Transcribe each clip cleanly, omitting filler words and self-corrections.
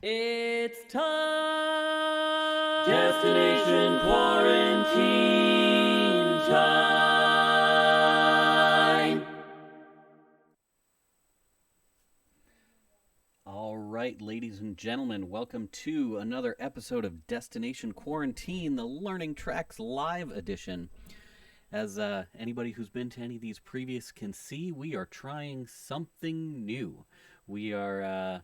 It's time! Destination Quarantine Time! All right, ladies and gentlemen, welcome to another episode of Destination Quarantine, the Learning Tracks Live edition. As anybody who's been to any of these previous can see, we are trying something new. We are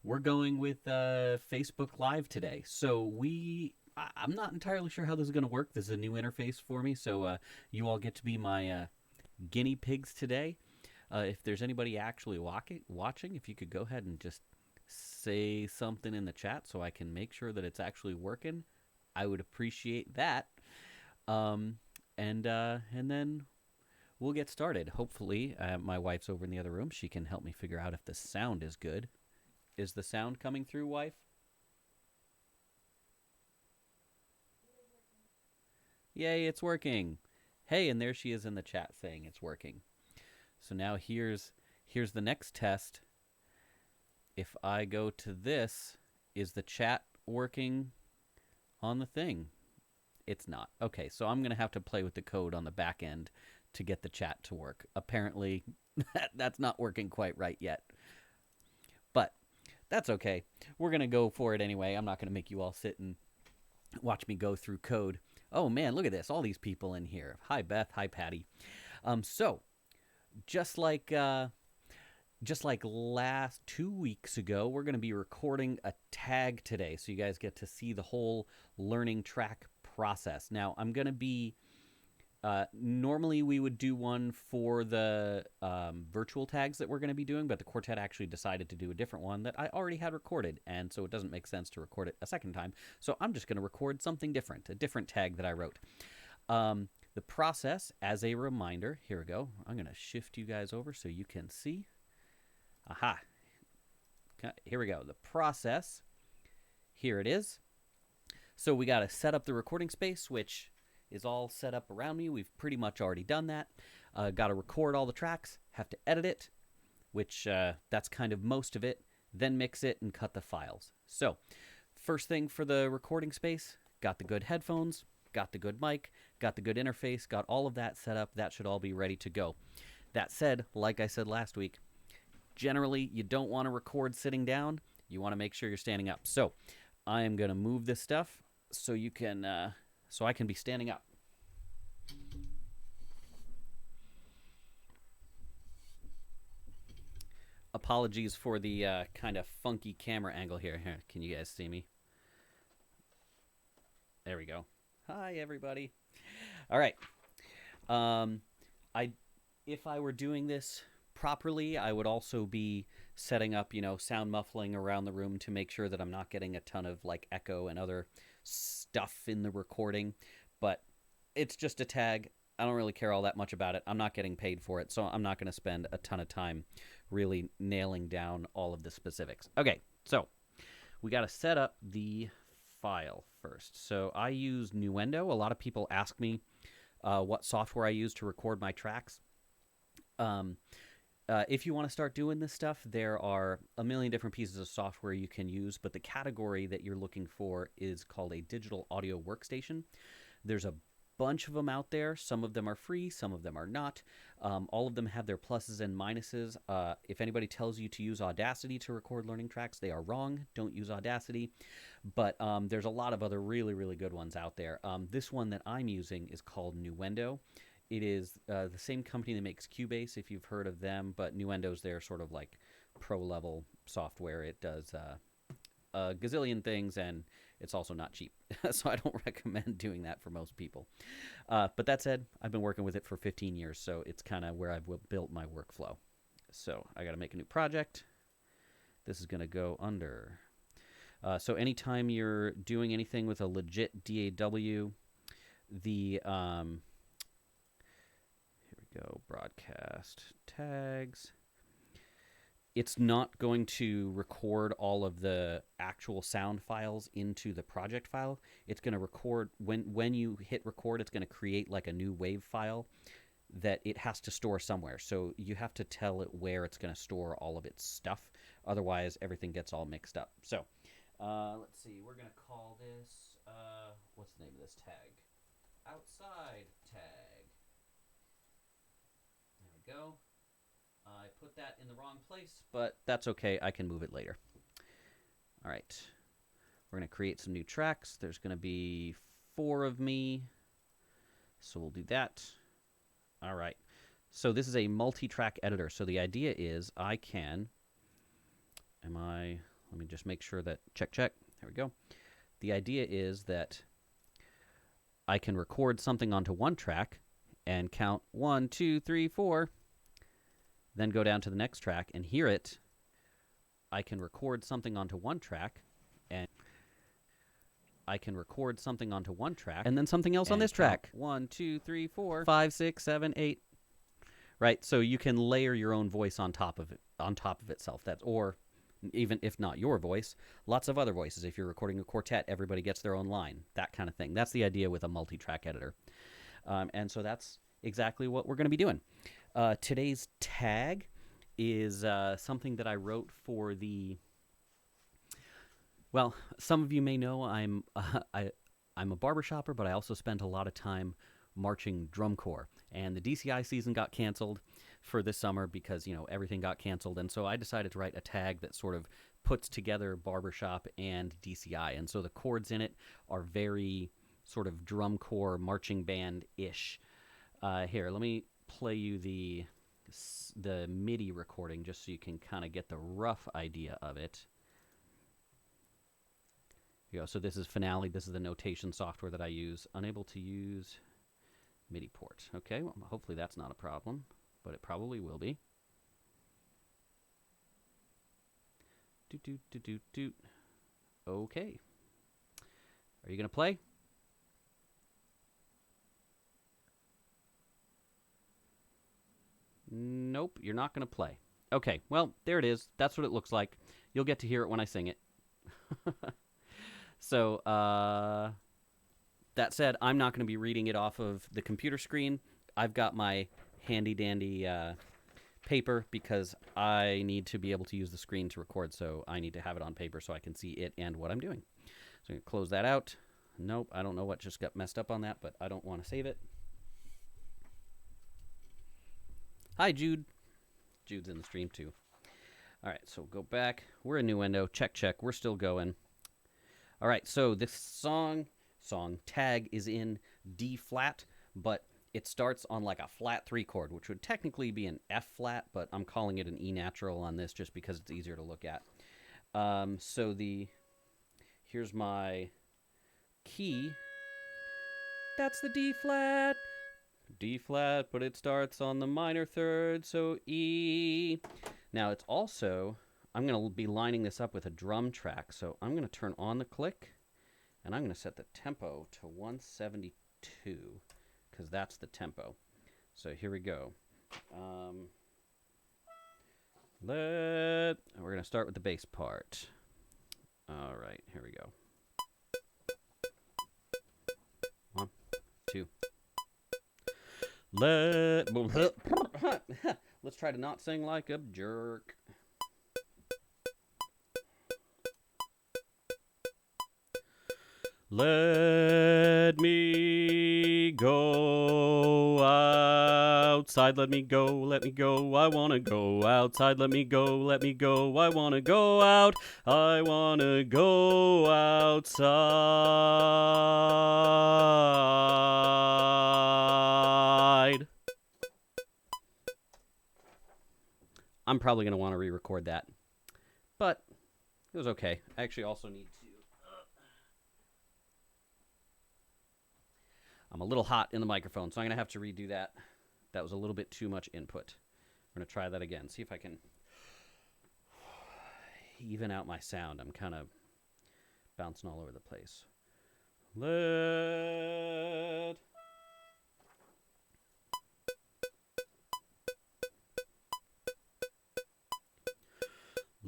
we're going with Facebook Live today. So I'm not entirely sure how this is going to work. This is a new interface for me, so you all get to be my guinea pigs today. If there's anybody actually watching, if you could go ahead and just say something in the chat so I can make sure that it's actually working, I would appreciate that. And then we'll get started. Hopefully, my wife's over in the other room. She can help me figure out if the sound is good. Is the sound coming through, wife? Yay, it's working. Hey, and there she is in the chat saying it's working. So now here's the next test. If I go to this, is the chat working on the thing? It's not. Okay, so I'm going to have to play with the code on the back end to get the chat to work. Apparently, that's not working quite right yet. But that's okay. We're going to go for it anyway. I'm not going to make you all sit and watch me go through code. Oh man, look at this. All these people in here. Hi, Beth. Hi, Patty. So, just like last 2 weeks ago, we're going to be recording a tag today, so you guys get to see the whole learning track process. Now, I'm going to be normally we would do one for the virtual tags that we're going to be doing, but the quartet actually decided to do a different one that I already had recorded, and so it doesn't make sense to record it a second time. So I'm just going to record something different, a different tag that I wrote. The process, as a reminder, here we go. I'm going to shift you guys over so you can see. Aha. Here we go. The process. Here it is. So we got to set up the recording space, which is all set up around me. We've pretty much already done that. Got to record all the tracks, have to edit it, which that's kind of most of it, then mix it and cut the files. So first thing for the recording space, got the good headphones, got the good mic, got the good interface, got all of that set up. That should all be ready to go. That said, like I said last week, generally you don't want to record sitting down. You want to make sure you're standing up. So I am going to move this stuff so you can, so I can be standing up. Apologies for the kind of funky camera angle here. Can you guys see me? There we go. Hi, everybody. All right. If I were doing this properly, I would also be setting up, sound muffling around the room to make sure that I'm not getting a ton of like echo and other stuff in the recording. But it's just a tag. I don't really care all that much about it. I'm not getting paid for it, so I'm not going to spend a ton of time really nailing down all of the specifics. Okay, so we got to set up the file first. So I use Nuendo. A lot of people ask me what software I use to record my tracks. If you want to start doing this stuff, there are a million different pieces of software you can use, but the category that you're looking for is called a digital audio workstation. There's a bunch of them out there. Some of them are free, some of them are not. All of them have their pluses and minuses. If anybody tells you to use Audacity to record learning tracks, they are wrong. Don't use Audacity. But there's a lot of other really, really good ones out there. This one that I'm using is called Nuendo. It is the same company that makes Cubase, if you've heard of them, but Nuendo's their sort of like pro-level software. It does a gazillion things, and it's also not cheap. So I don't recommend doing that for most people. But that said, I've been working with it for 15 years, so it's kind of where I've built my workflow. So I got to make a new project. This is going to go under. So anytime you're doing anything with a legit DAW, the... here we go, broadcast tags. It's not going to record all of the actual sound files into the project file. It's going to record, when you hit record, it's going to create like a new WAV file that it has to store somewhere. So you have to tell it where it's going to store all of its stuff. Otherwise, everything gets all mixed up. So let's see. We're going to call this, what's the name of this tag? Outside tag. There we go. I put that in the wrong place, but that's okay. I can move it later. All right. We're going to create some new tracks. There's going to be 4 of me. So we'll do that. All right. So this is a multi-track editor. So the idea is I can, let me just make sure that, check. There we go. The idea is that I can record something onto one track and count 1, 2, 3, 4, then go down to the next track and hear it. I can record something onto one track and then something else on this track. 1, 2, 3, 4, 5, 6, 7, 8. Right, so you can layer your own voice on top of itself. Or even if not your voice, lots of other voices. If you're recording a quartet, everybody gets their own line. That kind of thing. That's the idea with a multi-track editor. And so that's exactly what we're going to be doing. Today's tag is something that I wrote for the. Well, some of you may know I'm a barbershopper, but I also spent a lot of time marching drum corps. And the DCI season got canceled for this summer because, everything got canceled. And so I decided to write a tag that sort of puts together barbershop and DCI. And so the chords in it are very sort of drum corps, marching band-ish. Here, let me play you the MIDI recording just so you can kind of get the rough idea of it. Here you go. So this is Finale. This is the notation software that I use. Unable to use MIDI port. Okay, well, hopefully that's not a problem, but it probably will be. Doot. Okay. Are you going to play? Nope, you're not going to play. Okay, well, there it is. That's what it looks like. You'll get to hear it when I sing it. So, that said, I'm not going to be reading it off of the computer screen. I've got my handy-dandy paper because I need to be able to use the screen to record, so I need to have it on paper so I can see it and what I'm doing. So I'm going to close that out. Nope, I don't know what just got messed up on that, but I don't want to save it. Hi, Jude. Jude's in the stream, too. All right, so go back. We're innuendo. Check. We're still going. All right, so this song tag is in D flat, but it starts on like a flat 3 chord, which would technically be an F flat, but I'm calling it an E natural on this just because it's easier to look at. Here's my key. That's the D flat. D flat, but it starts on the minor third, so E. Now it's also, I'm going to be lining this up with a drum track, so I'm going to turn on the click, and I'm going to set the tempo to 172, because that's the tempo. So here we go. We're going to start with the bass part. All right, here we go. 1, 2. Let's try to not sing like a jerk. Let me go outside, let me go, I wanna go outside, let me go, I wanna go out, I wanna go outside. I'm probably going to want to re-record that, but it was okay. I actually also need to... I'm a little hot in the microphone, so I'm going to have to redo that. That was a little bit too much input. I'm going to try that again, see if I can even out my sound. I'm kind of bouncing all over the place.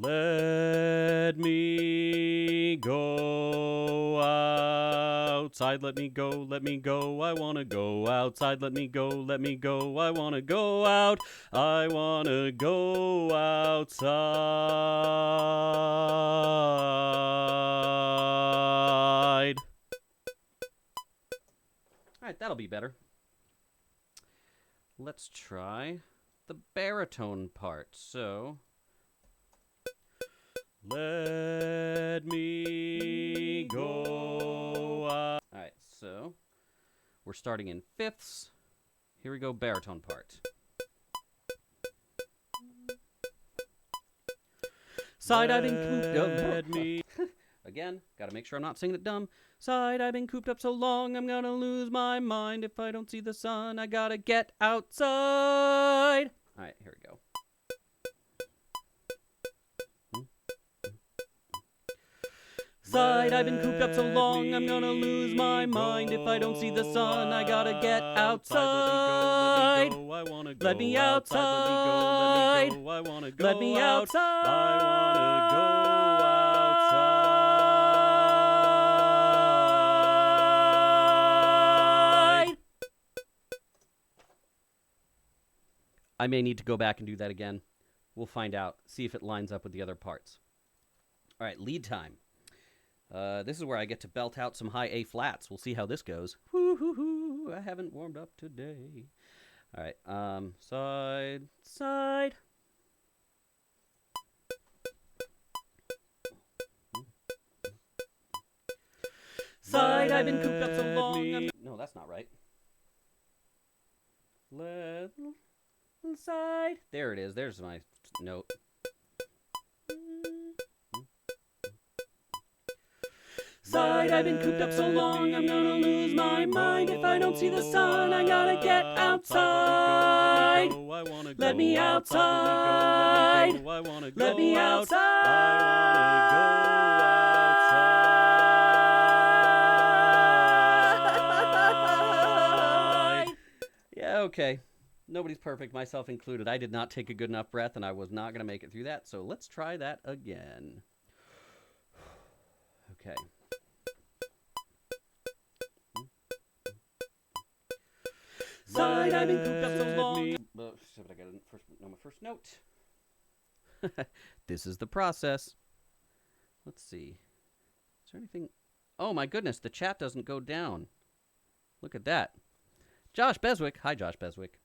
Let me go outside, let me go, I wanna go outside, let me go, I wanna go out, I wanna go outside. All right, that'll be better. Let's try the baritone part. So, let me go out. All right, so we're starting in fifths. Here we go, baritone part. Side, I've been cooped up. Again, gotta make sure I'm not singing it dumb. Side, I've been cooped up so long, I'm gonna lose my mind. If I don't see the sun, I gotta get outside. All right, here we go. Side, I've been cooped up so long, I'm gonna lose my mind. If I don't see the sun, I gotta get outside. Let me outside. Let me outside. I wanna go outside. I may need to go back and do that again. We'll find out. See if it lines up with the other parts. All right, lead time. This is where I get to belt out some high A flats. We'll see how this goes. Woo-hoo-hoo, I haven't warmed up today. All right, side, side. Side, I've been cooped up so long. No, that's not right. Side. There it is. There's my note. Side, I've been cooped up so long, I'm gonna lose my mind. If I don't see the sun, I gotta get outside. Let me outside. Let me outside. Yeah, okay. Nobody's perfect, myself included. I did not take a good enough breath, and I was not gonna make it through that, so let's try that again. Okay. Side, I've been cooped up so long. But I got to know my first note. This is the process. Let's see. Is there anything? Oh my goodness, the chat doesn't go down. Look at that. Josh Beswick. Hi, Josh Beswick.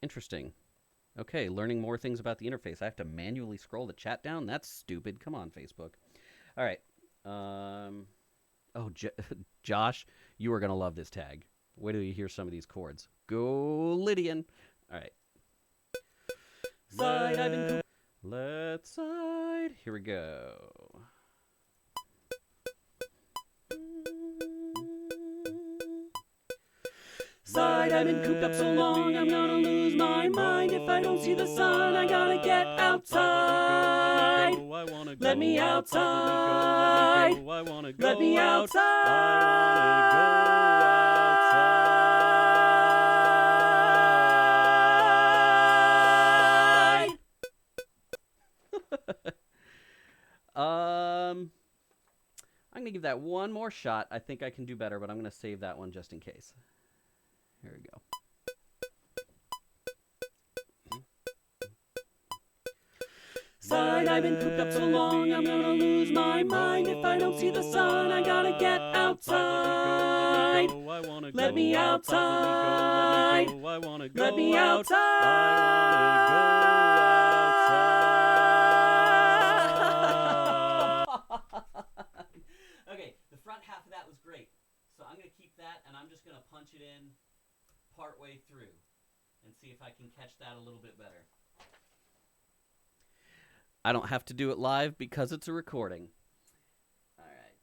Interesting. Okay, learning more things about the interface. I have to manually scroll the chat down? That's stupid. Come on, Facebook. All right. Josh, you are going to love this tag. Wait till you hear some of these chords. Go Lydian. All right. Side, I've been cooped. Let's side. Here we go. Side, I've been cooped up so long, I'm gonna lose my mind. If I don't see the sun, I gotta get outside. Let me outside. Let me outside. I'm gonna give that one more shot. I think I can do better, but I'm gonna save that one just in case. Here we go. Side, I've been cooped up so long, I'm gonna lose my mind. If I don't see the sun, I gotta get outside. Let me outside. Let me outside. Okay, the front half of that was great. So I'm going to keep that, and I'm just going to punch it in partway through and see if I can catch that a little bit better. I don't have to do it live because it's a recording. All right.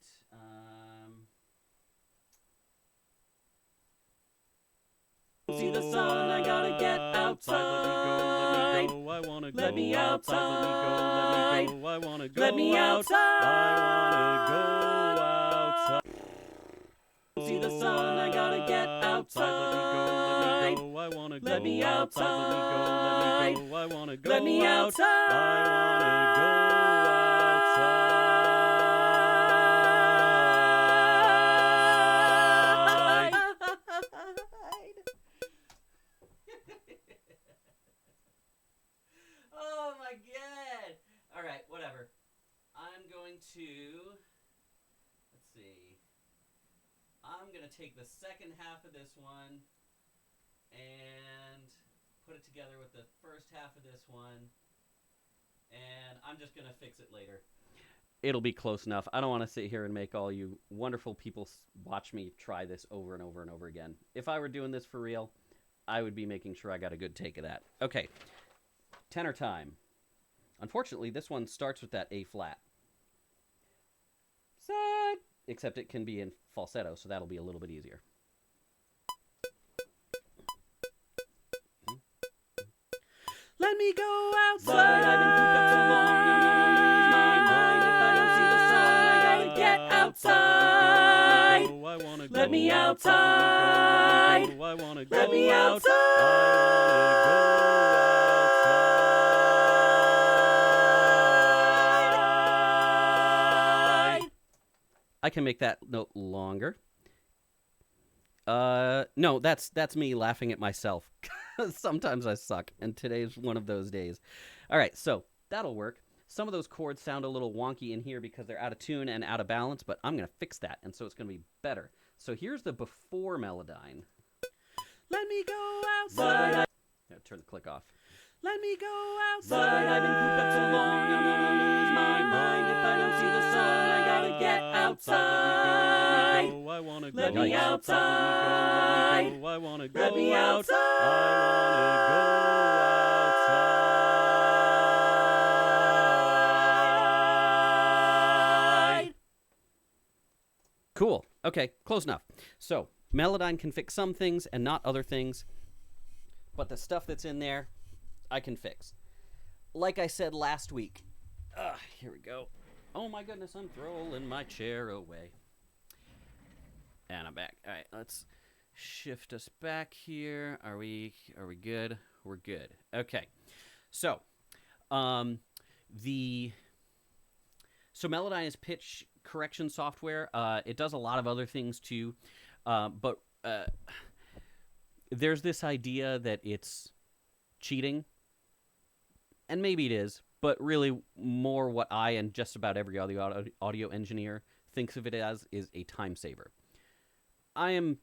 See the sun, I gotta get outside. Let me outside. Let me outside. See the sun, I gotta get outside. Let me outside. Let me outside. to take the second half of this one and put it together with the first half of this one, and I'm just going to fix it later. It'll be close enough. I don't want to sit here and make all you wonderful people watch me try this over and over and over again. If I were doing this for real, I would be making sure I got a good take of that. Okay, tenor time. Unfortunately, this one starts with that A flat. Side. Except it can be in falsetto, so that'll be a little bit easier. Let me go outside. I've been cooped up so long, I'm gonna lose my mind. If I don't see the sun, I gotta get outside. Let me outside. Let me outside. I can make that note longer. No, that's me laughing at myself. Sometimes I suck, and today's one of those days. All right, so that'll work. Some of those chords sound a little wonky in here because they're out of tune and out of balance, but I'm going to fix that, and so it's going to be better. So here's the before melodyne. Let me go outside. Turn the click off. Let me go outside. I've been cooped up so long, I'm going to lose my mind. If I don't see the sun, I got to get outside. Let me outside. Let me outside. Cool. Okay, close enough. So, melodyne can fix some things and not other things, but the stuff that's in there, I can fix. Like I said last week. Here we go. Oh my goodness, I'm throwing my chair away. And I'm back. All right, let's shift us back here. Are we good? We're good. Okay. So, Melodyne is pitch correction software. It does a lot of other things too. But there's this idea that it's cheating. And maybe it is, but really more what I and just about every audio engineer thinks of it as is a time saver. I am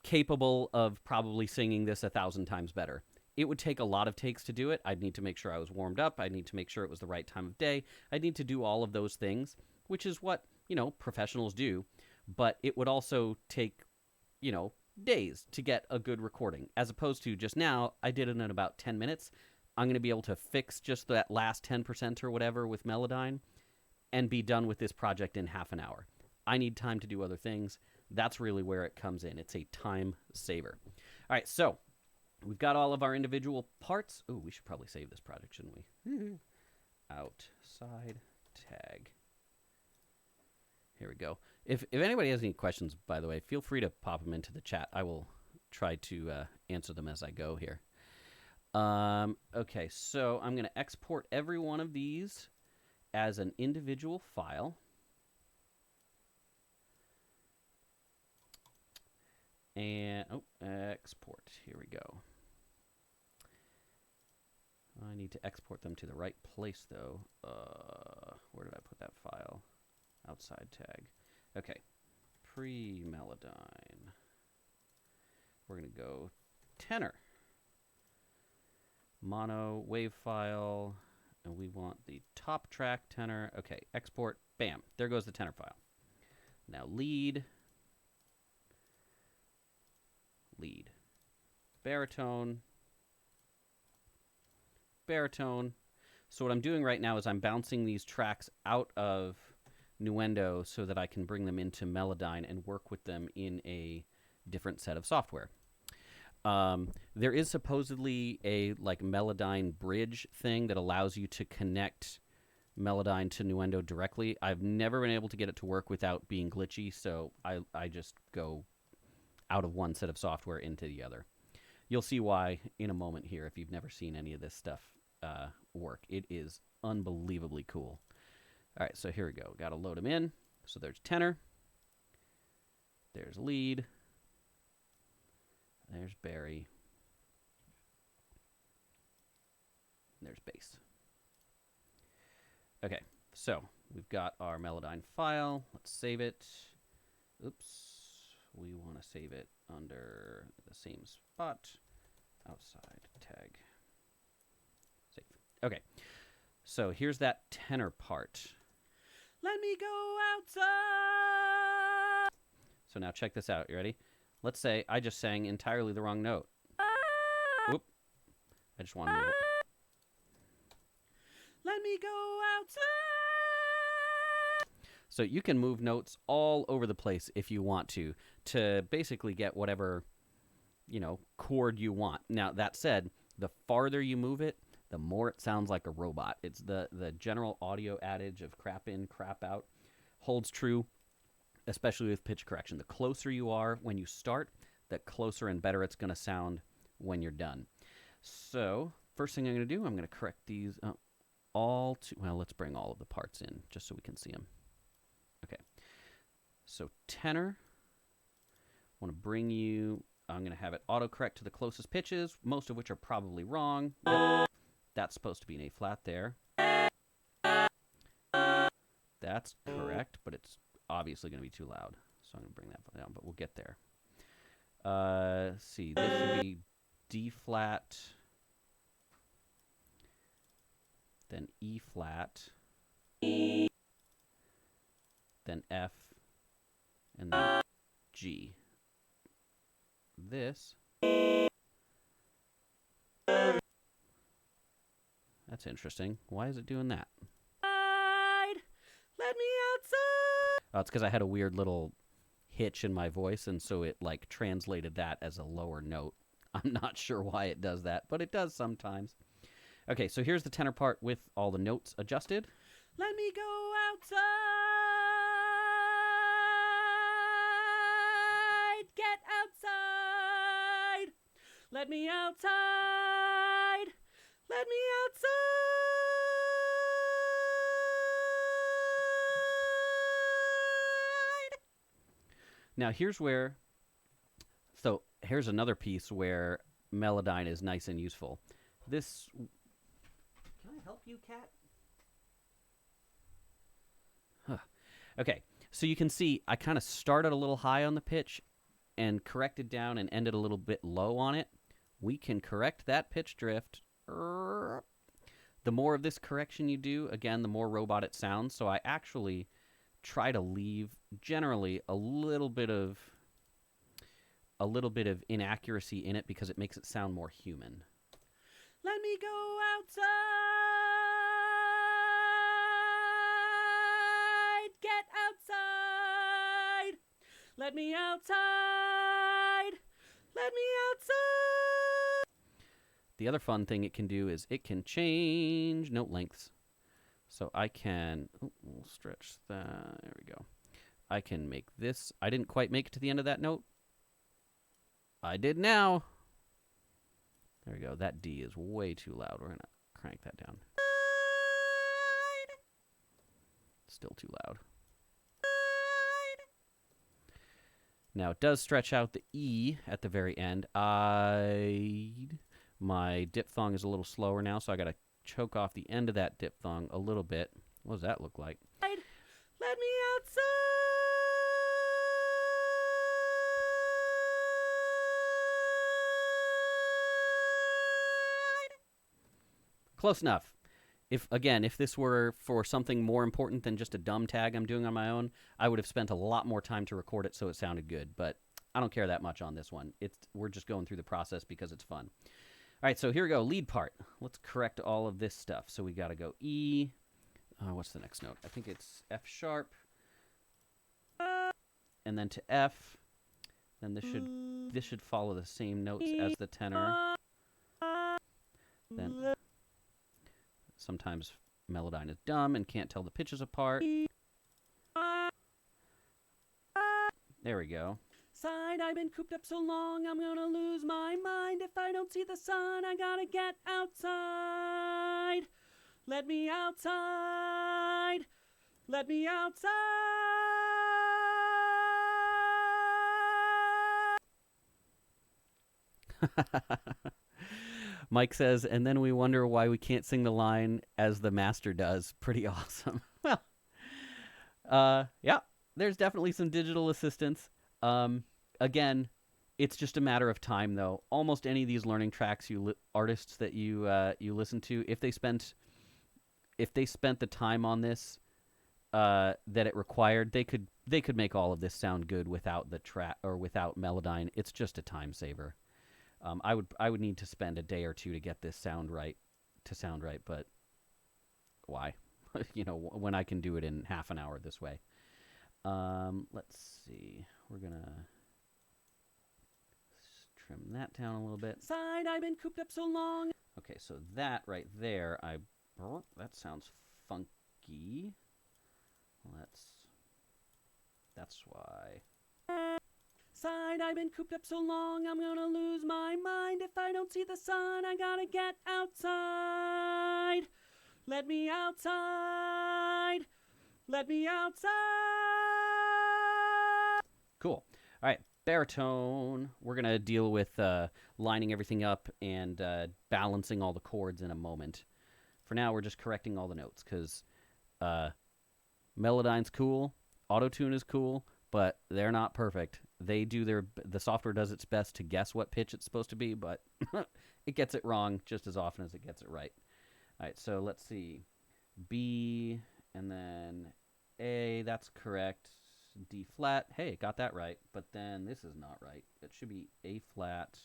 capable of probably singing this 1,000 times better. It would take a lot of takes to do it. I'd need to make sure I was warmed up. I'd need to make sure it was the right time of day. I'd need to do all of those things, which is what, professionals do. But it would also take, days to get a good recording, as opposed to just now, I did it in about 10 minutes. I'm going to be able to fix just that last 10% or whatever with Melodyne and be done with this project in half an hour. I need time to do other things. That's really where it comes in. It's a time saver. All right, so we've got all of our individual parts. Oh, we should probably save this project, shouldn't we? Outside tag. Here we go. If anybody has any questions, by the way, feel free to pop them into the chat. I will try to answer them as I go here. Okay, so I'm going to export every one of these as an individual file. And, export. Here we go. I need to export them to the right place, though. Where did I put that file? Outside tag. Okay. Pre-Melodyne. We're going to go tenor. Mono wave file. And we want the top track tenor. Okay, export. Bam. There goes the tenor file. Now lead. Lead. Baritone. Baritone. So what I'm doing right now is I'm bouncing these tracks out of Nuendo so that I can bring them into Melodyne and work with them in a different set of software. There is supposedly a Melodyne bridge thing that allows you to connect Melodyne to Nuendo directly. I've never been able to get it to work without being glitchy, so I just go out of one set of software into the other. You'll see why in a moment here if you've never seen any of this stuff work. It is unbelievably cool. All right, so here we go. Got to load them in. So there's tenor. There's lead. There's Barry. There's bass. Okay, so we've got our Melodyne file. Let's save it. Oops. we want to save it under the same spot. Outside tag. Save. Okay. So here's that tenor part. Let me go outside. So now check this out. You ready? Let's say I just sang entirely the wrong note. Whoop. I just want to move it. Let me go outside. So you can move notes all over the place if you want to basically get whatever, chord you want. Now, that said, the farther you move it, the more it sounds like a robot. It's the general audio adage of crap in, crap out holds true, especially with pitch correction. The closer you are when you start, the closer and better it's going to sound when you're done. So first thing I'm going to do, I'm going to correct these let's bring all of the parts in just so we can see them. Okay. So tenor, I want to bring you, I'm going to have it autocorrect to the closest pitches, most of which are probably wrong. Yep. That's supposed to be an A flat there. That's correct, but it's obviously going to be too loud. So I'm going to bring that down, but we'll get there. Let's see, this should be D flat, then E flat, then F, and then G. This, that's interesting. Why is it doing that? Let me outside. Oh, it's because I had a weird little hitch in my voice, and so it translated that as a lower note. I'm not sure why it does that, but it does sometimes. Okay, so here's the tenor part with all the notes adjusted. Let me go outside. Get outside. Let me outside. Let me outside. Now here's another piece where Melodyne is nice and useful. This, can I help you, cat? Huh. Okay, so you can see I kind of started a little high on the pitch and corrected down and ended a little bit low on it. We can correct that pitch drift. The more of this correction you do, again, the more robot it sounds. So I actually try to leave generally a little bit of inaccuracy in it because it makes it sound more human. Let me go outside. Get outside. Let me outside. Let me outside. The other fun thing it can do is it can change note lengths. So I can, we'll stretch that, there we go. I can make this, I didn't quite make it to the end of that note. I did now. There we go, that D is way too loud. We're gonna crank that down. Still too loud. Now it does stretch out the E at the very end. My diphthong is a little slower now, so I gotta choke off the end of that diphthong a little bit. What does that look like? Let me outside. Close enough. If this were for something more important than just a dumb tag I'm doing on my own, I would have spent a lot more time to record it so it sounded good, but I don't care that much on this one. We're just going through the process because it's fun. All right, so here we go, lead part. Let's correct all of this stuff. So we got to go E. What's the next note? I think it's F sharp. And then to F. Then this should follow the same notes as the tenor. Then sometimes Melodyne is dumb and can't tell the pitches apart. There we go. Side, I've been cooped up so long, I'm gonna lose my mind. If I don't see the sun, I gotta get outside. Let me outside. Let me outside. Mike says, and then we wonder why we can't sing the line as the master does. Pretty awesome. Well, yeah, there's definitely some digital assistance. Again, it's just a matter of time, though. Almost any of these learning tracks, artists that you listen to, if they spent the time on this that it required, they could make all of this sound good without the track or without Melodyne. It's just a time saver. I would need to spend a day or two to get this sound right, but why? When I can do it in half an hour this way. Let's see. We're gonna trim that down a little bit. Side, I've been cooped up so long. Okay, so that right there, that sounds funky. That's why. Side, I've been cooped up so long, I'm gonna lose my mind. If I don't see the sun, I gotta get outside. Let me outside. Let me outside. Cool. All right, baritone. We're gonna deal with lining everything up and balancing all the chords in a moment. For now, we're just correcting all the notes because Melodyne's cool, Auto-Tune is cool, but they're not perfect. The software does its best to guess what pitch it's supposed to be, but it gets it wrong just as often as it gets it right. All right, so let's see. B and then A, that's correct. D flat, hey, got that right, but then this is not right. It should be A flat,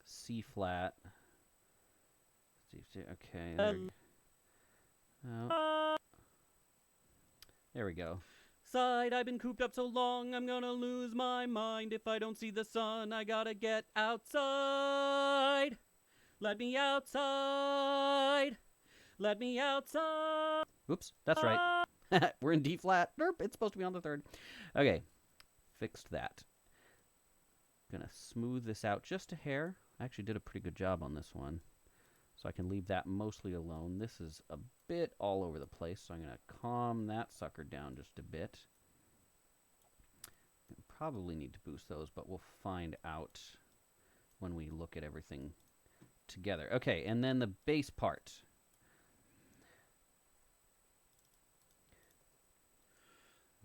C flat. Okay, there we go. Side, I've been cooped up so long, I'm gonna lose my mind. If I don't see the sun, I gotta get outside. Let me outside. Let me outside. Oops, that's right. We're in D flat. Derp, it's supposed to be on the third. Okay, fixed that. Gonna smooth this out just a hair. I actually did a pretty good job on this one. So I can leave that mostly alone. This is a bit all over the place, so I'm going to calm that sucker down just a bit. Probably need to boost those, but we'll find out when we look at everything together. Okay, and then the bass part.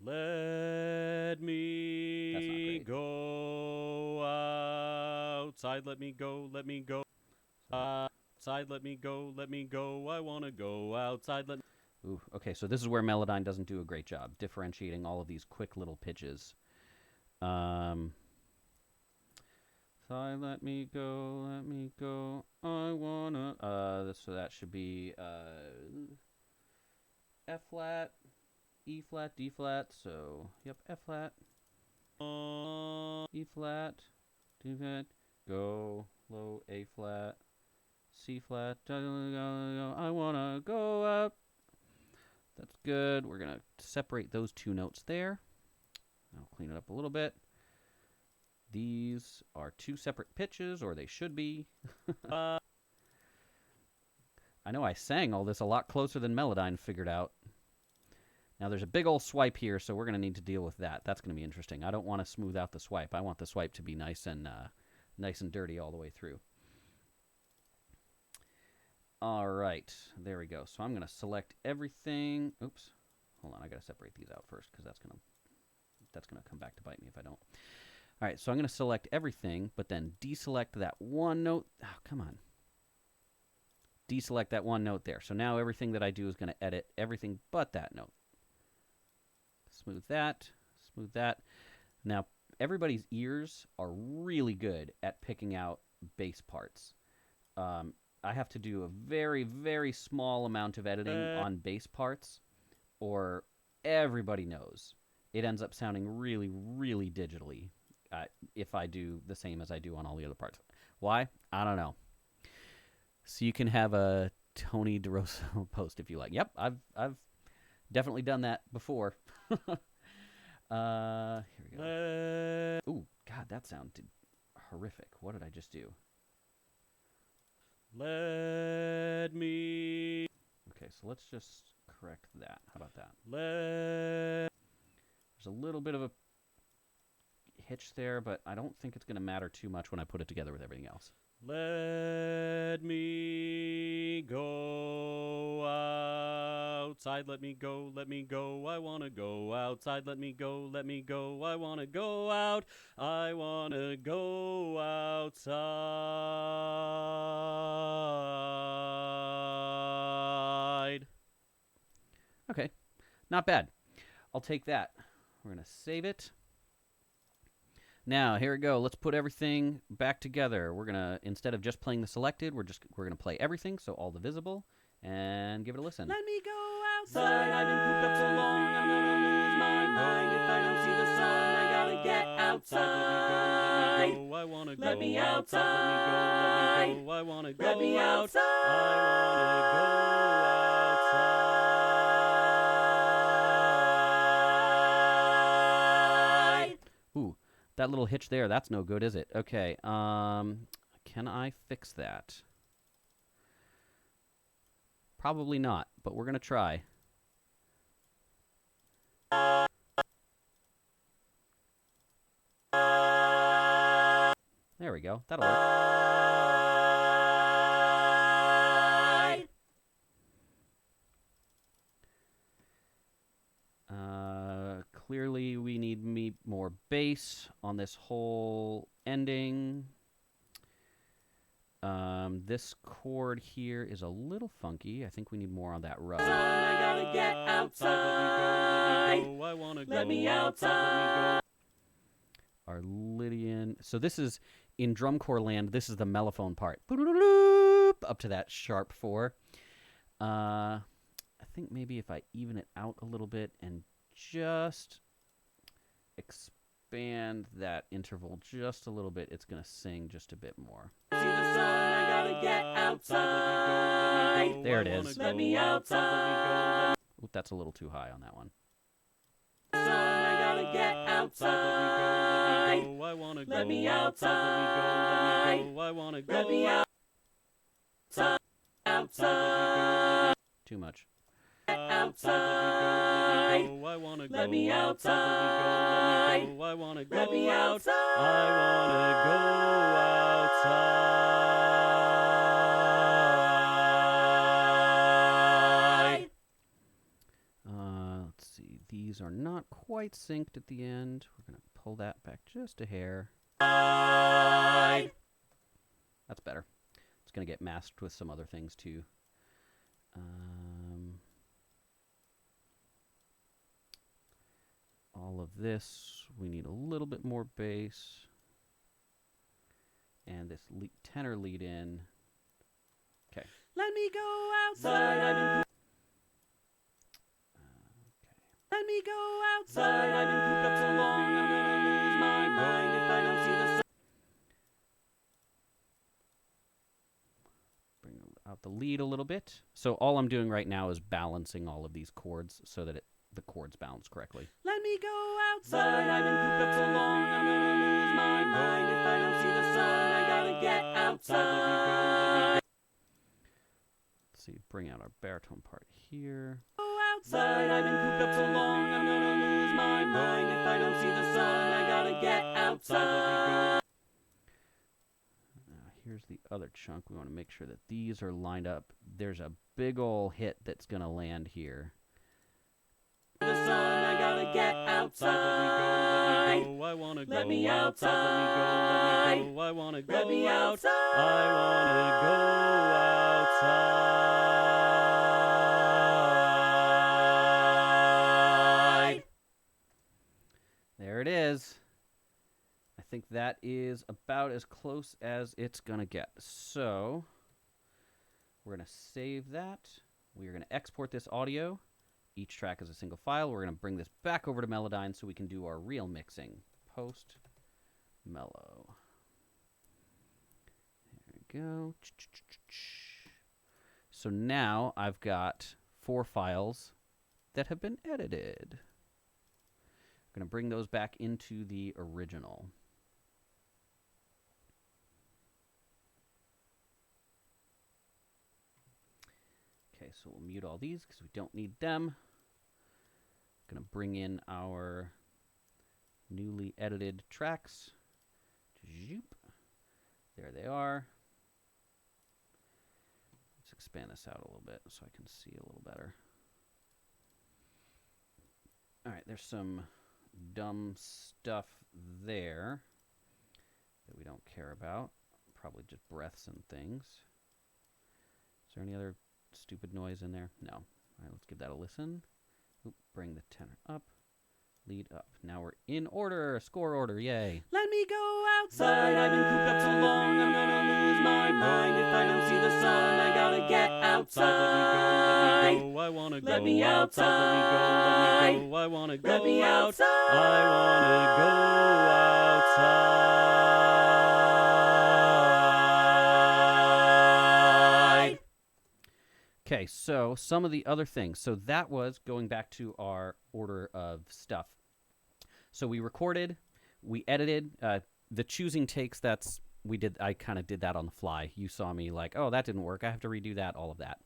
Let me go outside. Let me go. Let me go. Outside, let me go, I want to go outside, Ooh, okay, so this is where Melodyne doesn't do a great job, differentiating all of these quick little pitches. Side, let me go, I wanna, so that should be, F flat, E flat, D flat, so, yep, F flat, E flat, D flat, go, low, A flat, C flat, I wanna go up. That's good. We're gonna separate those two notes there. I'll clean it up a little bit. These are two separate pitches, or they should be. I know I sang all this a lot closer than Melodyne figured out. Now there's a big old swipe here, so we're gonna need to deal with that. That's gonna be interesting. I don't want to smooth out the swipe. I want the swipe to be nice and dirty all the way through. All right, there we go. So I'm going to select everything. Oops, hold on. I got to separate these out first because that's gonna come back to bite me if I don't. All right, so I'm going to select everything, but then deselect that one note. Oh, come on. Deselect that one note there. So now everything that I do is going to edit everything but that note. Smooth that. Smooth that. Now, everybody's ears are really good at picking out bass parts. I have to do a very, very small amount of editing on bass parts, or everybody knows. It ends up sounding really, really digitally if I do the same as I do on all the other parts. Why? I don't know. So you can have a Tony DeRosa post if you like. Yep, I've definitely done that before. Here we go. Ooh, God, that sounded horrific. What did I just do? Let me... Okay, so let's just correct that. How about that? There's a little bit of a hitch there, but I don't think it's going to matter too much when I put it together with everything else. Let me go outside, let me go, I wanna go outside, let me go, I wanna go out, I wanna go outside. Okay, not bad. I'll take that. We're gonna save it. Now, here we go. Let's put everything back together. We're gonna, instead of just playing the selected, we're gonna play everything, so all the visible, and give it a listen. Let me go outside, I've been cooped up so long, I'm gonna lose my mind if I don't see the sun. I gotta get outside. Let me go, I wanna go. Let me outside. Let me go, I wanna go. Let me outside. I wanna go outside. Ooh, that little hitch there, that's no good, is it? Okay, can I fix that? Probably not, but we're going to try. There we go. That'll work. Clearly, we need more bass on this whole ending. This chord here is a little funky. I think we need more on that rub. I gotta get outside. Let me go. I wanna go. Let me outside. Our Lydian. So this is in drum corps land. This is the mellophone part. Up to that sharp 4. I think maybe if I even it out a little bit and just expand that interval just a little bit, it's gonna sing just a bit more. See the sun, I gotta get outside. There it is. Let me outside. Oop, that's a little too high on that one. Sun, I gotta get outside. I wanna go. Let me outside. I wanna go. Let me outside. Too much. Outside. I wanna go. Let me outside. I wanna go. Let me outside. I wanna go outside. Let's see. These are not quite synced at the end. We're gonna pull that back just a hair. That's better. It's gonna get masked with some other things too. All of this, we need a little bit more bass. And this tenor lead in. Okay. Let me go outside. Let me go outside. I've been cooped up so long, I'm gonna lose my mind if I don't see the sun. Bring out the lead a little bit. So all I'm doing right now is balancing all of these chords so that the chords balance correctly. Let me go outside. I've been cooped up so long, I'm gonna lose my mind if I don't see the sun. I gotta get outside. Let's see, bring out our baritone part here. Go outside. I've been cooped up so long, I'm gonna lose my mind if I don't see the sun. I gotta get outside. Now here's the other chunk. We want to make sure that these are lined up. There's a big ol' hit that's going to land here. The sun, I gotta get outside. Let me go. I wanna go. Let me outside. Let me go. I wanna go. Let me outside. I wanna go outside. There it is. I think that is about as close as it's gonna get. So we're gonna save that. We're gonna export this audio. Each track is a single file. We're going to bring this back over to Melodyne so we can do our real mixing. Post mellow. There we go. So now I've got 4 files that have been edited. I'm going to bring those back into the original. Okay, so we'll mute all these because we don't need them. Going to bring in our newly edited tracks. Zoop. There they are. Let's expand this out a little bit so I can see a little better. All right, there's some dumb stuff there that we don't care about. Probably just breaths and things. Is there any other stupid noise in there? No. All right, let's give that a listen. Oop, bring the tenor up. Lead up. Now we're in order. Score order. Yay. Let me go outside. I've been cooped up so long, I'm gonna lose my mind. If I don't see the sun, I gotta get outside. Let me go, I wanna go Let me outside. Let me go, I wanna go Let me outside. I wanna go outside. Okay, so some of the other things. So that was going back to our order of stuff. So we recorded, we edited, the choosing takes. I kind of did that on the fly. You saw me like, oh, that didn't work. I have to redo that. All of that.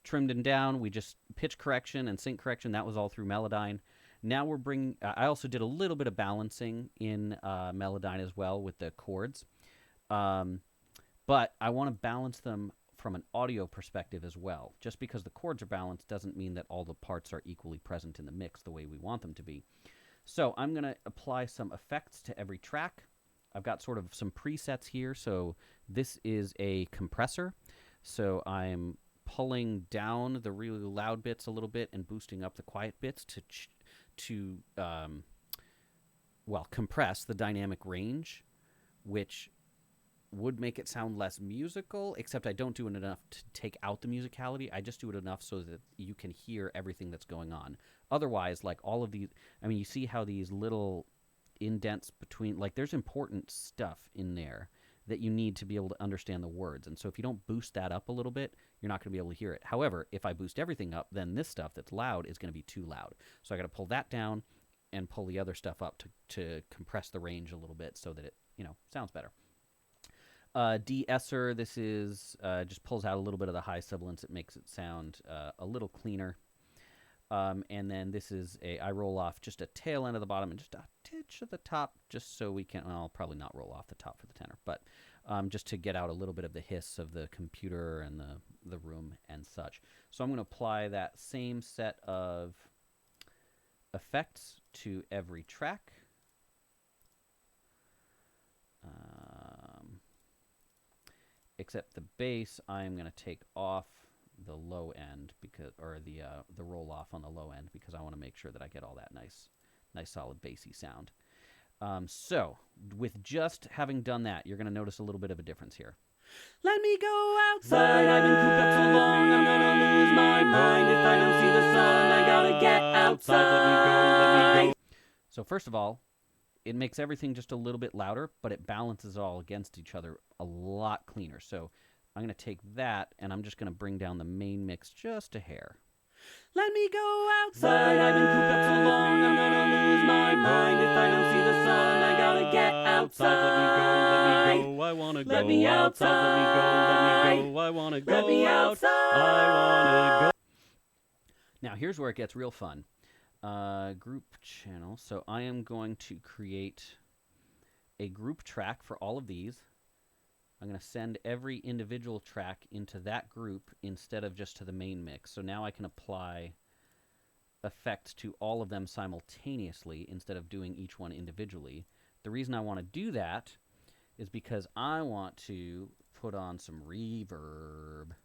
Trimmed and down. We just pitch correction and sync correction. That was all through Melodyne. Now we're bringing. I also did a little bit of balancing in Melodyne as well with the chords, but I want to balance them from an audio perspective as well. Just because the chords are balanced doesn't mean that all the parts are equally present in the mix the way we want them to be. So I'm going to apply some effects to every track. I've got sort of some presets here. So this is a compressor. So I'm pulling down the really loud bits a little bit and boosting up the quiet bits to compress the dynamic range, which would make it sound less musical, except I don't do it enough to take out the musicality. I just do it enough so that you can hear everything that's going on. Otherwise, like all of these, I mean, you see how these little indents between, like there's important stuff in there that you need to be able to understand the words. And so if you don't boost that up a little bit, you're not going to be able to hear it. However, if I boost everything up, then this stuff that's loud is going to be too loud. So I got to pull that down and pull the other stuff up to compress the range a little bit so that it, sounds better. De-esser, this is just pulls out a little bit of the high sibilance. It makes it sound a little cleaner. And then this is I roll off just a tail end of the bottom and just a titch at the top, just so we can, I'll probably not roll off the top for the tenor, but just to get out a little bit of the hiss of the computer and the room and such. So I'm going to apply that same set of effects to every track. Except the bass, I'm going to take off the low end or the roll off on the low end, because I want to make sure that I get all that nice solid bassy sound. So with just having done that, you're going to notice a little bit of a difference here. Let me go outside. I've been cooped up so long, I'm gonna lose my mind. If I don't see the sun, I gotta get outside. Let me go. So first of all, it makes everything just a little bit louder, but it balances it all against each other a lot cleaner. So I'm going to take that, and I'm just going to bring down the main mix just a hair. Let me go outside. I've been cooped up so long, I'm gonna lose my mind. If I don't see the sun, I gotta get outside. Let me go, I wanna go Let me outside. Let me go, I wanna go Let me outside. I wanna go. Now here's where it gets real fun. Group channel. So I am going to create a group track for all of these. I'm going to send every individual track into that group instead of just to the main mix. So now I can apply effects to all of them simultaneously instead of doing each one individually. The reason I want to do that is because I want to put on some reverb.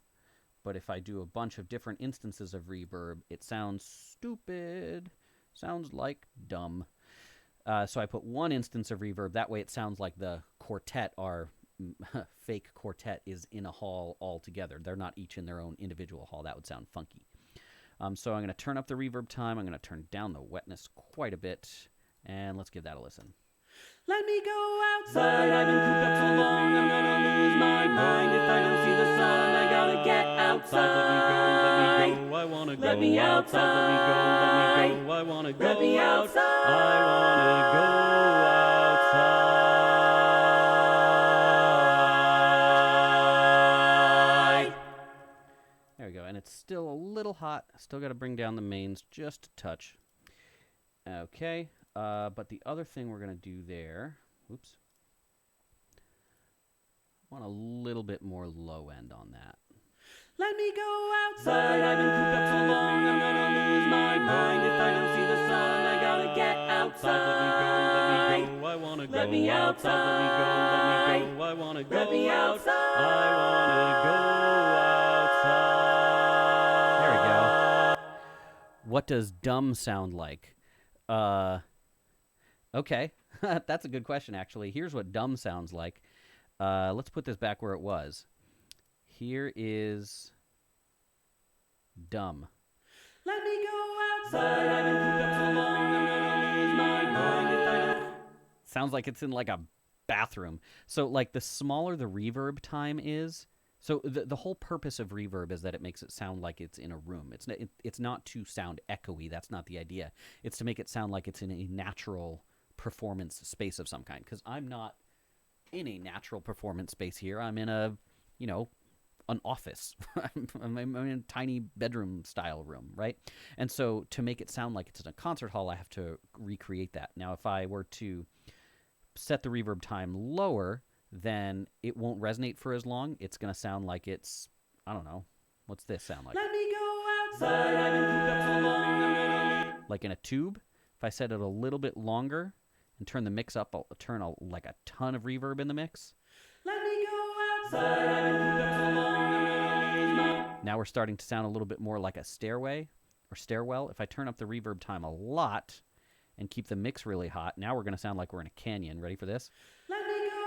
But if I do a bunch of different instances of reverb, it sounds stupid. Sounds like dumb. So I put one instance of reverb. That way it sounds like the quartet, our fake quartet, is in a hall all together. They're not each in their own individual hall. That would sound funky. So I'm going to turn up the reverb time. I'm going to turn down the wetness quite a bit. And let's give that a listen. Let me go outside. I've been cooped up so long, I'm gonna lose my mind. If I don't see the sun, I gotta get outside. Let me go, I wanna go Let me outside. Let me go, I wanna go Let me outside. I wanna go outside. There we go. And it's still a little hot. Still got to bring down the mains just a touch. Okay. But the other thing we're going to do there, oops, I want a little bit more low end on that. Let me go outside. I've been cooped up so long, I'm gonna lose my mind. If I don't see the sun, I gotta outside, let me go, I wanna go Let me outside, let me go, I wanna go Let me outside, outside. I wanna go outside. There we go. What does dumb sound like? Okay. That's a good question, actually. Here's what dumb sounds like. Let's put this back where it was. Here is dumb. Let me go outside. I've been cooped up so long, I'm gonna lose my mind if I don't. Sounds like it's in like a bathroom. So like the smaller the reverb time is, so the whole purpose of reverb is that it makes it sound like it's in a room. It's not to sound echoey. That's not the idea. It's to make it sound like it's in a natural performance space of some kind. Because I'm not in a natural performance space here. I'm in a, an office. I'm in a tiny bedroom style room, right? And so to make it sound like it's in a concert hall, I have to recreate that. Now, if I were to set the reverb time lower, then it won't resonate for as long. It's going to sound like it's, I don't know, what's this sound like? Let me go outside. I've been cooped up so long, I'm gonna lose. Like in a tube. If I set it a little bit longer and turn the mix up, I'll turn like a ton of reverb in the mix. Let me go outside. I've been cooped up so long, I'm gonna lose my. Now we're starting to sound a little bit more like a stairway or stairwell. If I turn up the reverb time a lot and keep the mix really hot, now we're going to sound like we're in a canyon. Ready for this? Let me go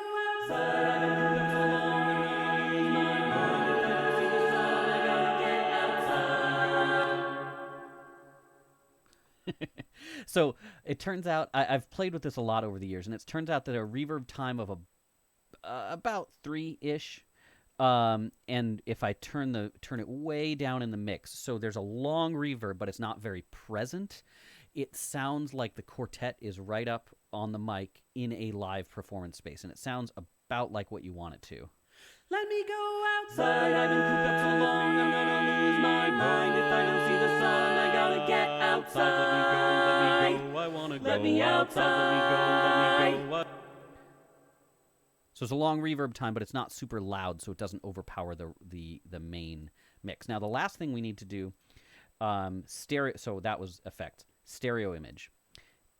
outside. I've been cooped up so long, I'm gonna lose my mind if I don't see the sun. I gotta get outside. So it turns out I've played with this a lot over the years, and it turns out that a reverb time of about 3-ish. And if I turn it way down in the mix, so there's a long reverb, but it's not very present. It sounds like the quartet is right up on the mic in a live performance space, and it sounds about like what you want it to. Let me go outside. I've been cooped up so long, I'm gonna lose my mind if I don't see the sun. I gotta get outside. Let me go, I wanna go Let me outside, let me go, So it's a long reverb time, but it's not super loud, so it doesn't overpower the main mix. Now the last thing we need to do, stereo. So that was effect. Stereo image.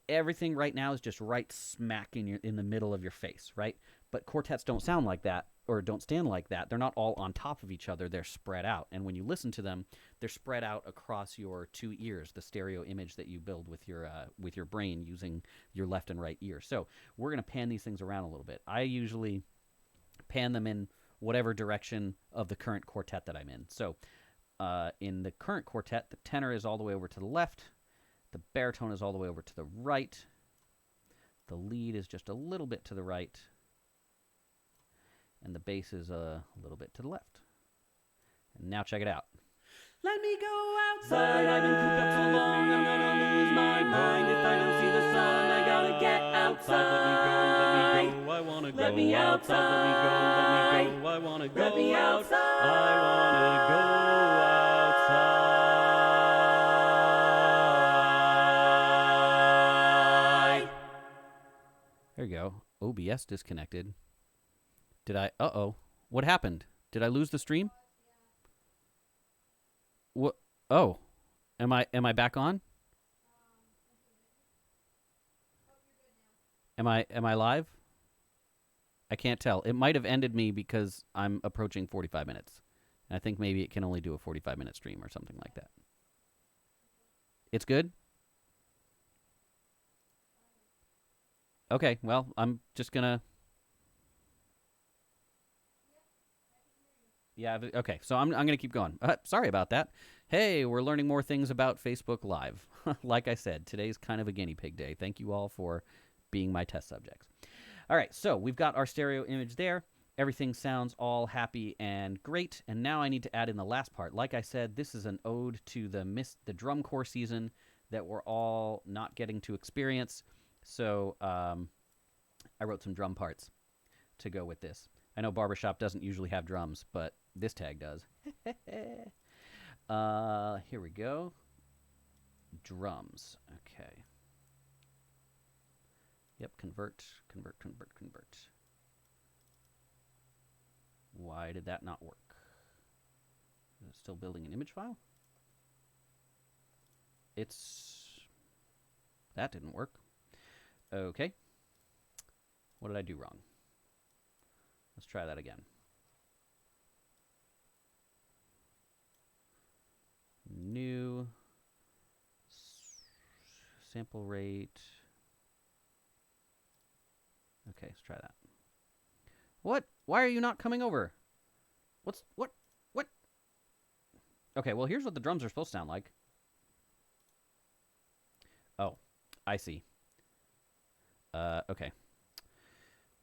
Everything right now is just right smack in the middle of your face, right? But quartets don't sound like that, or don't stand like that. They're not all on top of each other. They're spread out. And when you listen to them, they're spread out across your two ears, the stereo image that you build with your brain using your left and right ear. So we're going to pan these things around a little bit. I usually pan them in whatever direction of the current quartet that I'm in. So in the current quartet, the tenor is all the way over to the left. The baritone is all the way over to the right. The lead is just a little bit to the right. And the bass is a little bit to the left. And now check it out. Let me go outside. I've been cooped up so long, I'm gonna lose my mind if I don't see the sun. I gotta get outside. I wanna go Let me outside. I wanna go Let me outside. I wanna go outside. There you go. OBS disconnected. Did I? Uh-oh. What happened? Did I lose the stream? What? Oh. Am I back on? Am I live? I can't tell. It might have ended me because I'm approaching 45 minutes. And I think maybe it can only do a 45-minute stream or something like that. It's good? Okay, well, I'm just going to... Yeah, okay, so I'm going to keep going. Sorry about that. Hey, we're learning more things about Facebook Live. Like I said, today's kind of a guinea pig day. Thank you all for being my test subjects. All right, so we've got our stereo image there. Everything sounds all happy and great. And now I need to add in the last part. Like I said, this is an ode to the drum corps season that we're all not getting to experience. So I wrote some drum parts to go with this. I know Barbershop doesn't usually have drums, but this tag does. Here we go. Drums. Okay. Yep, convert. Why did that not work? Is it still building an image file? That didn't work. Okay. What did I do wrong? Let's try that again. New sample rate. Okay, let's try that. What? Why are you not coming over? What? Okay, well, here's what the drums are supposed to sound like. Oh, I see. Okay.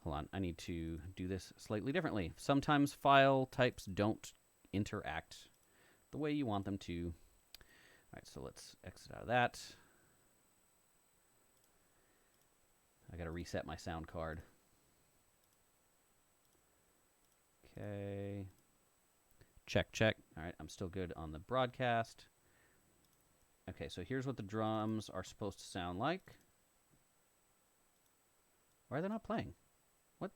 Hold on, I need to do this slightly differently. Sometimes file types don't interact the way you want them to. All right, so let's exit out of that. I got to reset my sound card. Okay. Check. All right, I'm still good on the broadcast. Okay, so here's what the drums are supposed to sound like. Why are they not playing? What?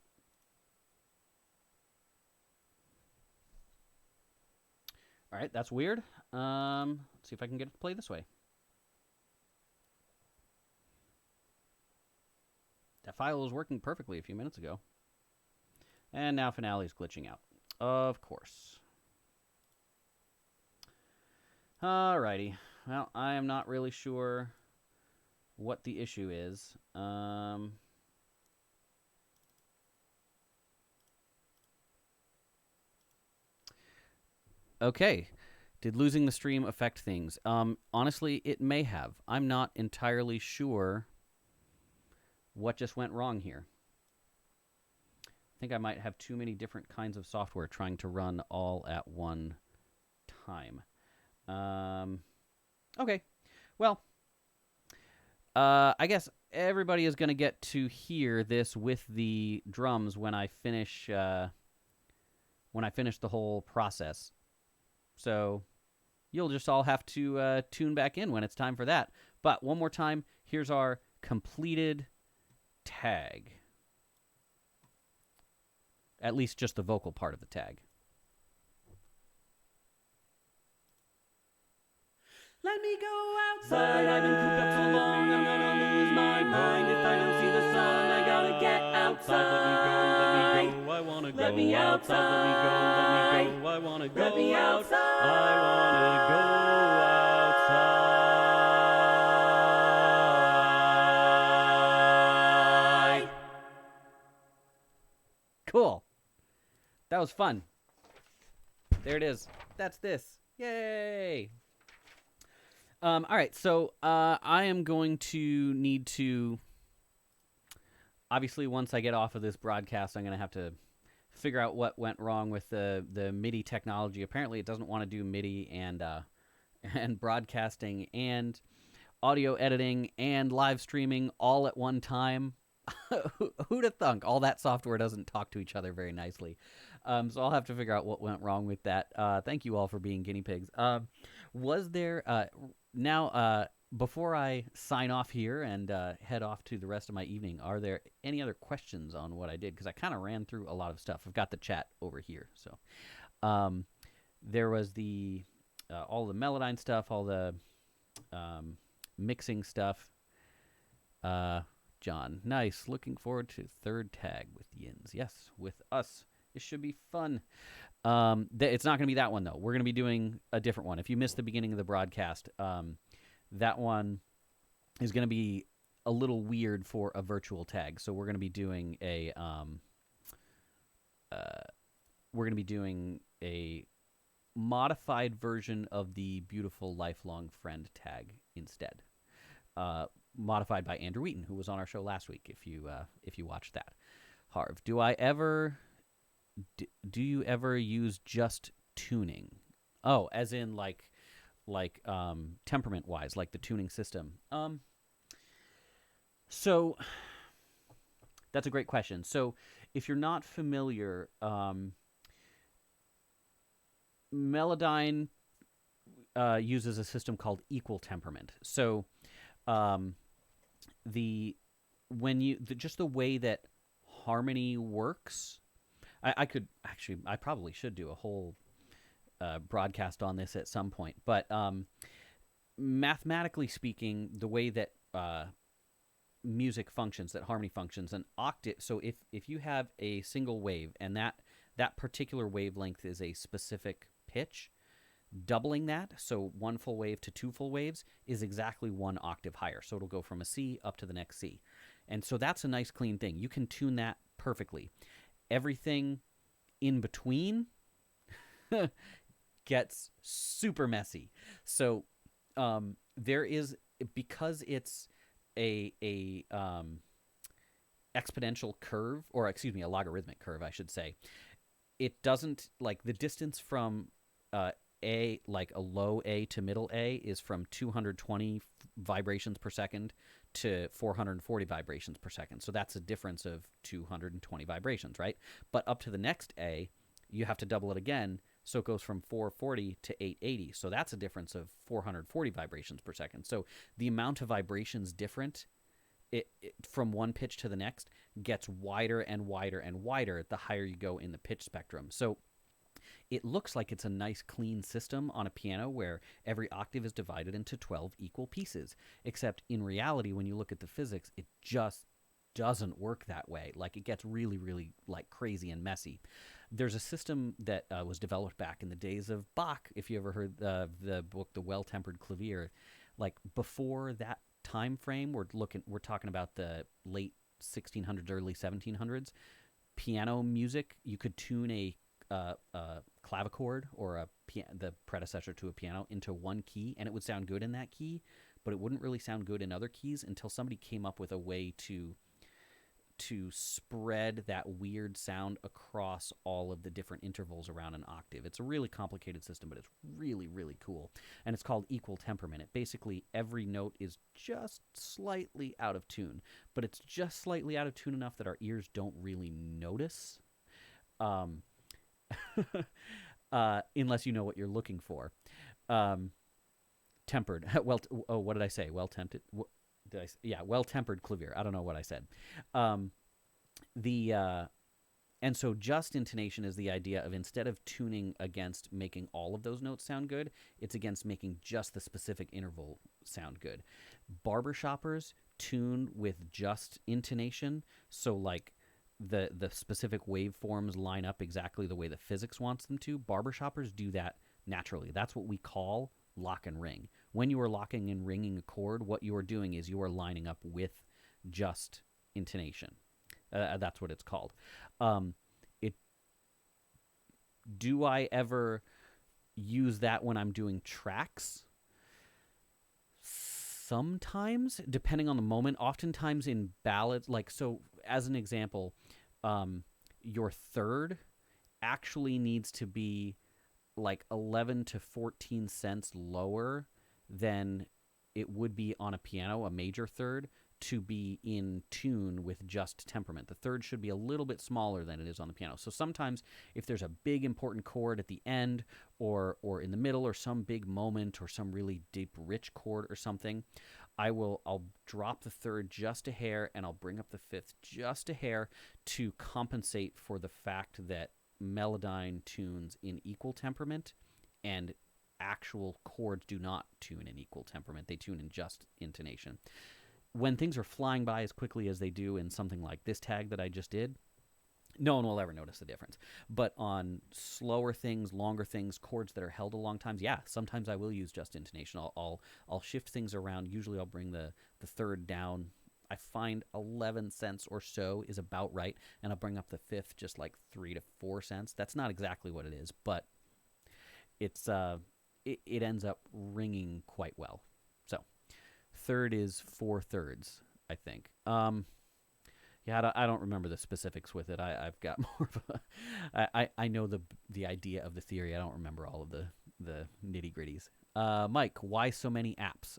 All right, that's weird. Let's see if I can get it to play this way. That file was working perfectly a few minutes ago. And now Finale is glitching out. Of course. Alrighty. Well, I am not really sure what the issue is. Okay. Did losing the stream affect things? Honestly, it may have. I'm not entirely sure what just went wrong here. I think I might have too many different kinds of software trying to run all at one time. Okay. Well, I guess everybody is going to get to hear this with the drums when I finish the whole process. So you'll just all have to tune back in when it's time for that. But one more time, here's our completed tag. At least just the vocal part of the tag. Let me go outside, I've been cooped up so long, I'm gonna lose my mind. If I don't see the sun, I gotta get outside. Let me go, I wanna go Let me outside. Let me go, I wanna go Let me outside. I wanna go outside. Cool. That was fun. There it is. That's this. Yay! All right, so I am going to need to... Obviously, once I get off of this broadcast, I'm going to have to figure out what went wrong with the MIDI technology. Apparently, it doesn't want to do MIDI and broadcasting and audio editing and live streaming all at one time. Who'd have thunk? All that software doesn't talk to each other very nicely. So I'll have to figure out what went wrong with that. Thank you all for being guinea pigs. Was there... Now, before I sign off here and head off to the rest of my evening, are there any other questions on what I did? Because I kind of ran through a lot of stuff. I've got the chat over here. So there was the all the Melodyne stuff, all the mixing stuff. John, nice. Looking forward to third tag with Yins. Yes, with us. It should be fun. It's not going to be that one, though. We're going to be doing a different one. If you missed the beginning of the broadcast, that one is going to be a little weird for a virtual tag. So we're going to be doing a modified version of the beautiful lifelong friend tag instead. Modified by Andrew Wheaton, who was on our show last week. If you watched that, Harv, do you ever use just tuning? Oh, as in like temperament wise, like the tuning system. So that's a great question. So if you're not familiar, Melodyne uses a system called equal temperament. So the way that harmony works, I probably should do a whole broadcast on this at some point, but mathematically speaking, the way that music functions, that harmony functions, an octave. So if you have a single wave and that particular wavelength is a specific pitch, doubling that, so one full wave to two full waves, is exactly one octave higher. So it'll go from a C up to the next C. And so that's a nice clean thing. You can tune that perfectly. Everything in between gets super messy. So there is, because it's a exponential curve, or excuse me, a logarithmic curve, I should say. It doesn't, like, the distance from A, like a low A to middle A, is from 220 vibrations per second to 440 vibrations per second. So that's a difference of 220 vibrations, right? But up to the next A, you have to double it again. So it goes from 440 to 880. So that's a difference of 440 vibrations per second. So the amount of vibrations different from one pitch to the next gets wider and wider and wider the higher you go in the pitch spectrum. So it looks like it's a nice clean system on a piano where every octave is divided into 12 equal pieces. Except in reality, when you look at the physics, it just doesn't work that way. Like, it gets really, really, like, crazy and messy. There's a system that was developed back in the days of Bach. If you ever heard the book The Well-Tempered Clavier, like, before that time frame, we're talking about the late 1600s, early 1700s. Piano music, you could tune a clavichord, or the predecessor to a piano, into one key, and it would sound good in that key, but it wouldn't really sound good in other keys until somebody came up with a way to spread that weird sound across all of the different intervals around an octave. It's a really complicated system, but it's really, really cool. And it's called equal temperament. It basically, every note is just slightly out of tune, but it's just slightly out of tune enough that our ears don't really notice. Unless you know what you're looking for. Tempered. What did I say? Well-tempered. Well-tempered clavier. I don't know what I said. And so just intonation is the idea of, instead of tuning against making all of those notes sound good, it's against making just the specific interval sound good. Barbershoppers tune with just intonation, so like the specific waveforms line up exactly the way the physics wants them to. Barbershoppers do that naturally. That's what we call lock and ring. When you are locking and ringing a chord, what you are doing is you are lining up with just intonation. That's what it's called. Do I ever use that when I'm doing tracks? Sometimes, depending on the moment. Oftentimes in ballads, like, so as an example, your third actually needs to be like 11 to 14 cents lower than it would be on a piano, a major third, to be in tune with just temperament. The third should be a little bit smaller than it is on the piano. So sometimes if there's a big important chord at the end, or in the middle, or some big moment, or some really deep rich chord or something, I'll drop the third just a hair, and I'll bring up the fifth just a hair to compensate for the fact that melodyne tunes in equal temperament, and actual chords do not tune in equal temperament. They tune in just intonation. When things are flying by as quickly as they do in something like this tag that I just did, no one will ever notice the difference. But on slower things, longer things, chords that are held a long time, yeah, sometimes I will use just intonation. I'll shift things around. Usually I'll bring the third down. I find 11 cents or so is about right, and I'll bring up the fifth just like 3 to 4 cents. That's not exactly what it is, but it's it ends up ringing quite well. So third is 4/3, I think. Yeah, I don't remember the specifics with it. I've got more of a... I know the idea of the theory. I don't remember all of the nitty-gritties. Mike, why so many apps?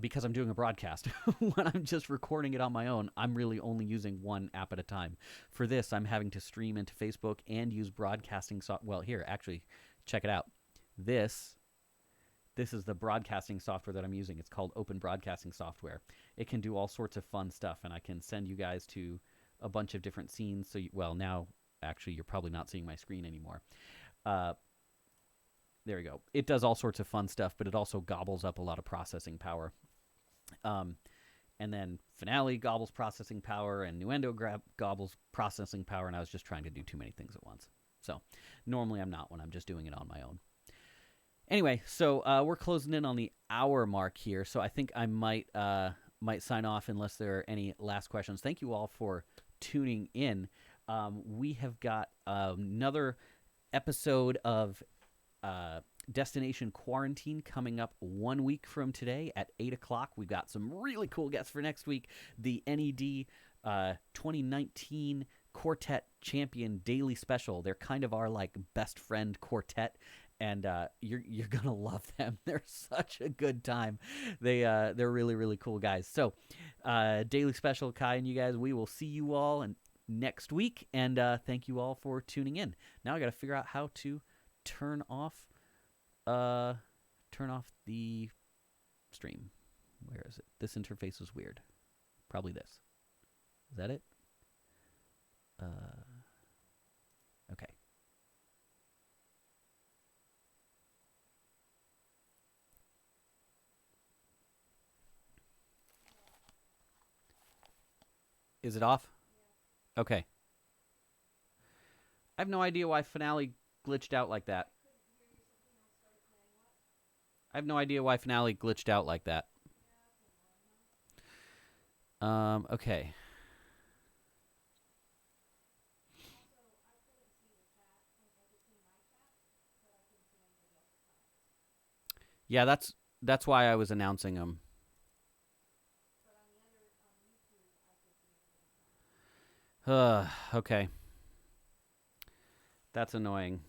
Because I'm doing a broadcast. When I'm just recording it on my own, I'm really only using one app at a time. For this, I'm having to stream into Facebook and use broadcasting Well, here, actually, check it out. This is the broadcasting software that I'm using. It's called Open Broadcasting Software. It can do all sorts of fun stuff, and I can send you guys to a bunch of different scenes. So, now, actually, you're probably not seeing my screen anymore. There you go. It does all sorts of fun stuff, but it also gobbles up a lot of processing power. And then Finale gobbles processing power, and Nuendo gobbles processing power, and I was just trying to do too many things at once. So normally I'm not when I'm just doing it on my own. Anyway, so we're closing in on the hour mark here, so I think I might sign off unless there are any last questions. Thank you all for tuning in. We have got another episode of Destination Quarantine coming up 1 week from today at 8 o'clock. We've got some really cool guests for next week. The NED 2019 Quartet Champion Daily Special. They're kind of our like best friend quartet, and you're gonna love them. They're such a good time. They're really, really cool guys. So Daily Special, Kai and you guys, we will see you all next week, and thank you all for tuning in. Now I got to figure out how to turn off the stream. Where is it? This interface is weird. Probably this. Is that it? Okay. Is it off? Okay. I have no idea why Finale glitched out like that. I have no idea why Finale glitched out like that. Okay. Yeah, that's why I was announcing them. Okay. That's annoying.